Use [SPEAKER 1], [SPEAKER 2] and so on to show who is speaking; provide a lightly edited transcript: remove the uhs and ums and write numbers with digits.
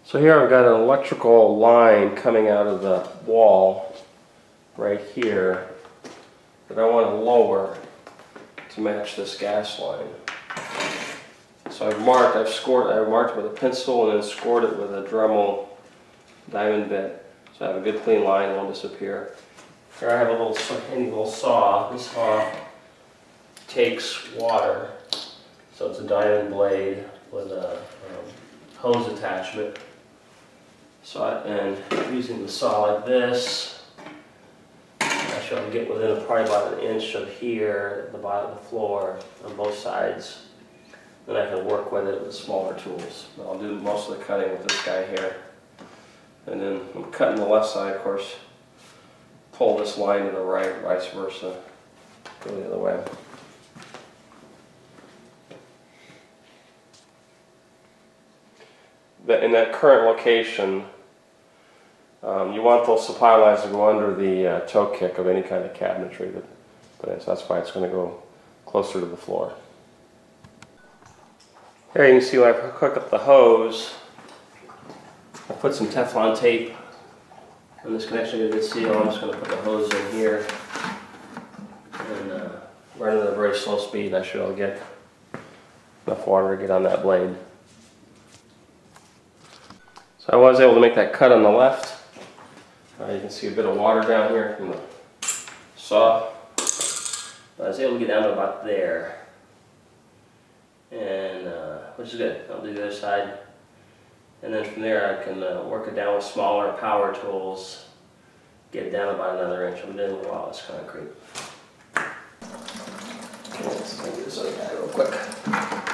[SPEAKER 1] So here I've got an electrical line coming out of the wall right here that I want to lower to match this gas line. So I marked it with a pencil and then scored it with a Dremel diamond bit. So I have a good clean line, it won't disappear. Here I have a little handy little saw. This saw takes water, so it's a diamond blade with a hose attachment. So and using the saw like this, I should get within probably about an inch of here at the bottom of the floor on both sides. Then I can work with it with smaller tools. I'll do most of the cutting with this guy here. And then I'm cutting the left side, of course, pull this line to the right, vice versa, go the other way. In that current location, you want those supply lines to go under the toe kick of any kind of cabinetry that put in, so that's why it's going to go closer to the floor. Here you can see when I hook up the hose, I put some Teflon tape on this connection to get a good seal. I'm just going to put the hose in here and run at a very slow speed. I should be able to get enough water to get on that blade. So I was able to make that cut on the left. You can see a bit of water down here from the saw. But I was able to get down to about there, and which is good. I'll do the other side, and then from there I can work it down with smaller power tools, get it down about another inch. I'm doing a lot of this concrete. Okay, let's do this other guy real quick.